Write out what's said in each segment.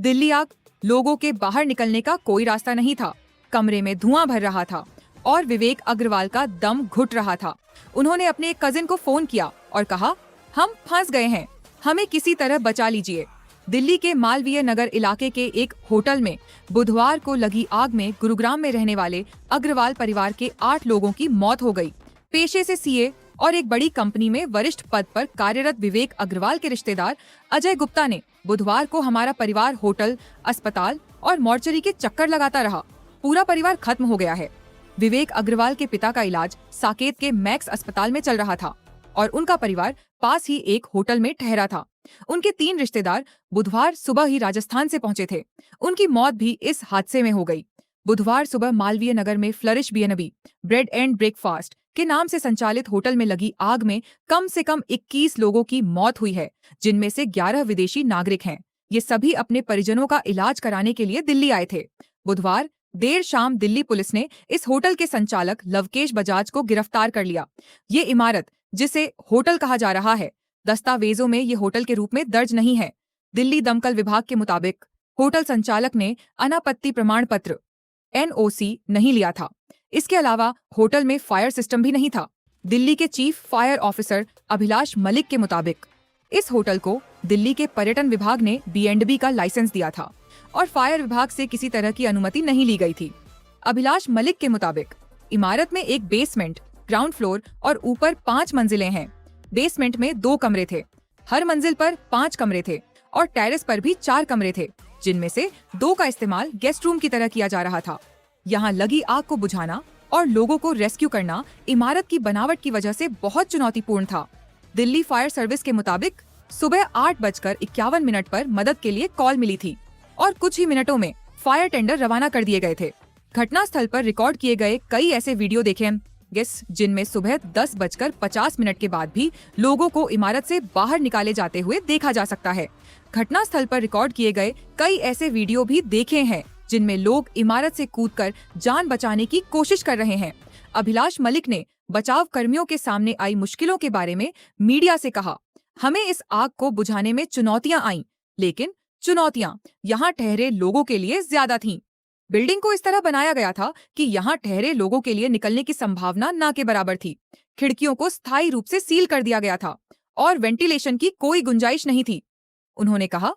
दिल्ली आग, लोगों के बाहर निकलने का कोई रास्ता नहीं था। कमरे में धुआं भर रहा था और विवेक अग्रवाल का दम घुट रहा था। उन्होंने अपने एक कजिन को फोन किया और कहा, हम फंस गए हैं, हमें किसी तरह बचा लीजिए। दिल्ली के मालवीय नगर इलाके के एक होटल में बुधवार को लगी आग में गुरुग्राम में रहने वाले अग्रवाल परिवार के 8 लोगों की मौत हो गई। पेशे से सीए और एक बड़ी कंपनी में वरिष्ठ पद पर कार्यरत विवेक अग्रवाल के रिश्तेदार अजय गुप्ता ने बुधवार को, हमारा परिवार होटल, अस्पताल और मॉर्चरी के चक्कर लगाता रहा, पूरा परिवार खत्म हो गया है। विवेक अग्रवाल के पिता का इलाज साकेत के मैक्स अस्पताल में चल रहा था और उनका परिवार पास ही एक होटल में ठहरा था। उनके 3 रिश्तेदार बुधवार सुबह ही राजस्थान से पहुंचे थे। उनकी मौत भी इस हादसे में हो गई। बुधवार सुबह मालवीय नगर में flourish B&B bread and breakfast के नाम से संचालित होटल में लगी आग में कम से कम 21 लोगों की मौत हुई है, जिनमें से 11 विदेशी नागरिक हैं। ये सभी अपने परिजनों का इलाज कराने के लिए दिल्ली आए थे। बुधवार देर शाम दिल्ली पुलिस ने इस होटल के संचालक लवकेश बजाज को गिरफ्तार कर लिया। ये इमारत, जिसे होटल कहा जा रहा है, दस्तावेजों में ये होटल के रूप में दर्ज नहीं है। दिल्ली दमकल विभाग के मुताबिक होटल संचालक ने अनापत्ति प्रमाण पत्र NOC नहीं लिया था। इसके अलावा होटल में फायर सिस्टम भी नहीं था। दिल्ली के chief fire officer Abhilash Malik के मुताबिक इस होटल को दिल्ली के पर्यटन विभाग ने B&B का लाइसेंस दिया था और फायर विभाग से किसी तरह की अनुमति नहीं ली गई थी। अभिलाष मलिक के मुताबिक इमारत में एक बेसमेंट, ग्राउंड फ्लोर और ऊपर 5 मंजिलें हैं। बेसमेंट में 2 कमरे थे, हर मंजिल पर 5 कमरे थे और टेरेस पर भी 4 कमरे थे, जिनमें से 2 का इस्तेमाल गेस्ट रूम की तरह किया जा रहा था। यहाँ लगी आग को बुझाना और लोगों को रेस्क्यू करना इमारत की बनावट की वजह से बहुत चुनौतीपूर्ण था। दिल्ली फायर सर्विस के मुताबिक सुबह 8:51 पर मदद के लिए कॉल मिली थी और कुछ ही मिनटों में फायर टेंडर रवाना कर दिए गए थे। घटनास्थल पर रिकॉर्ड किए गए कई ऐसे वीडियो देखे जिनमें सुबह 10:50 के बाद भी लोगों को इमारत से बाहर निकाले जाते हुए देखा जा सकता है। घटनास्थल पर रिकॉर्ड किए गए कई ऐसे वीडियो भी देखे हैं जिनमें लोग इमारत से कूदकर जान बचाने की कोशिश कर रहे हैं। अभिलाष मलिक ने बचाव कर्मियों के सामने आई मुश्किलों के बारे में मीडिया से कहा, हमें इस आग को बुझाने में चुनौतियां आईं, लेकिन चुनौतियां यहाँ ठहरे लोगों के लिए ज्यादा थीं। बिल्डिंग को इस तरह बनाया गया था कि यहाँ ठहरे लोगों के लिए निकलने की संभावना न के बराबर थी। खिड़कियों को स्थायी रूप से सील कर दिया गया था और वेंटिलेशन की कोई गुंजाइश नहीं थी। उन्होंने कहा,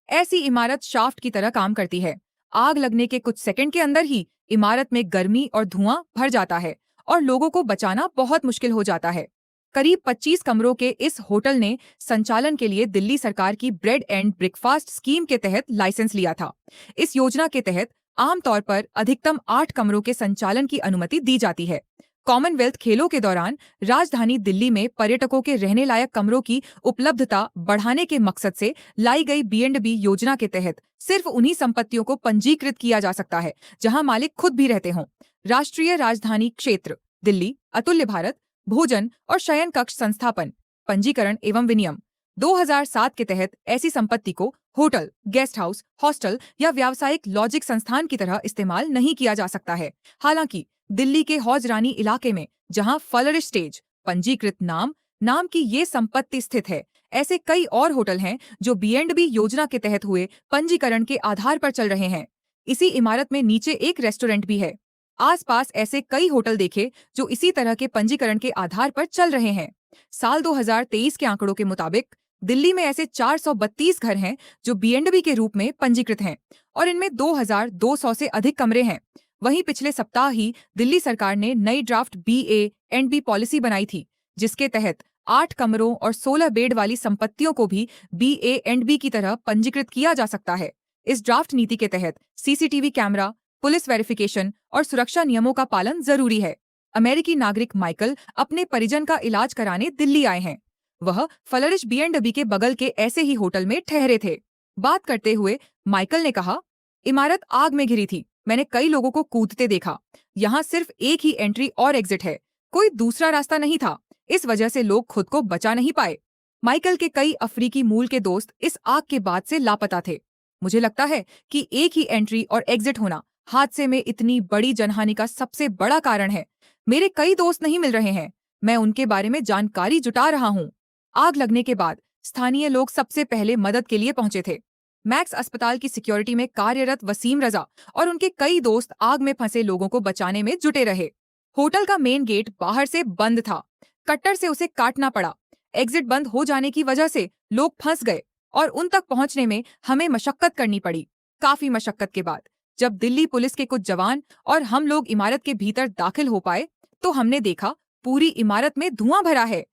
ऐसी इमारत शाफ्ट की तरह काम करती है। आग लगने के कुछ सेकंड के अंदर ही इमारत में गर्मी और धुआं भर जाता है और लोगों को बचाना बहुत मुश्किल हो जाता है। करीब 25 कमरों के इस होटल ने संचालन के लिए दिल्ली सरकार की ब्रेड एंड ब्रेकफास्ट स्कीम के तहत लाइसेंस लिया था। इस योजना के तहत आमतौर पर अधिकतम 8 कमरों के संचालन की अनुमति दी जाती है। कॉमनवेल्थ खेलों के दौरान राजधानी दिल्ली में पर्यटकों के रहने लायक कमरों की उपलब्धता बढ़ाने के मकसद से लाई गई B&B योजना के तहत सिर्फ उन्हीं संपत्तियों को पंजीकृत किया जा सकता है जहां मालिक खुद भी रहते हों। राष्ट्रीय राजधानी क्षेत्र दिल्ली अतुल्य भारत भोजन और शयन कक्ष संस्थापन पंजीकरण एवं विनियम 2007 के तहत ऐसी संपत्ति को होटल, गेस्ट हाउस, हॉस्टल या व्यावसायिक लॉजिक संस्थान की तरह इस्तेमाल नहीं किया जा सकता है। हालांकि दिल्ली के हौज रानी इलाके में जहां फ्लरिश स्टेज पंजीकृत नाम की ये संपत्ति स्थित है, ऐसे कई और होटल हैं जो B&B योजना के तहत हुए पंजीकरण के आधार पर चल रहे हैं। इसी इमारत में नीचे एक रेस्टोरेंट भी है। आसपास ऐसे कई होटल देखे जो इसी तरह के पंजीकरण के आधार पर चल रहे हैं। साल 2023 के आंकड़ों के मुताबिक दिल्ली में ऐसे 432 घर हैं जो B&B के रूप में पंजीकृत हैं और इनमें 2200 से अधिक कमरे हैं। वहीं पिछले सप्ताह ही दिल्ली सरकार ने नई ड्राफ्ट BA&B पॉलिसी बनाई थी, जिसके तहत 8 कमरों और 16 बेड वाली संपत्तियों को भी BA&B की तरह पंजीकृत किया जा सकता है। इस ड्राफ्ट नीति के तहत CCTV कैमरा, पुलिस वेरिफिकेशन और सुरक्षा नियमों का पालन जरूरी है। अमेरिकी नागरिक माइकल अपने परिजन का इलाज कराने दिल्ली आए हैं। वह फ्लरिश B&B के बगल के ऐसे ही होटल में ठहरे थे। बात करते हुए माइकल ने कहा, इमारत आग में घिरी थी। मैंने कई लोगों को कूदते देखा। यहाँ सिर्फ एक ही एंट्री और एग्जिट है, कोई दूसरा रास्ता नहीं था। इस वजह से लोग खुद को बचा नहीं पाए। माइकल के कई अफ्रीकी मूल के दोस्त इस आग के बाद से लापता थे। मुझे लगता है कि एक ही एंट्री और एग्जिट होना हादसे में इतनी बड़ी जनहानि का सबसे बड़ा कारण है। मेरे कई दोस्त नहीं मिल रहे हैं। मैं उनके बारे में जानकारी जुटा रहा हूँ। आग लगने के बाद स्थानीय लोग सबसे पहले मदद के लिए पहुंचे थे। मैक्स अस्पताल की सिक्योरिटी में कार्यरत वसीम रजा और उनके कई दोस्त आग में फंसे लोगों को बचाने में जुटे रहे। होटल का मेन गेट बाहर से बंद था, कट्टर से उसे काटना पड़ा। एग्जिट बंद हो जाने की वजह से लोग फंस गए और उन तक पहुंचने में हमें मशक्कत करनी पड़ी। काफी मशक्कत के बाद जब दिल्ली पुलिस के कुछ जवान और हम लोग इमारत के भीतर दाखिल हो पाए तो हमने देखा पूरी इमारत में धुआं भरा है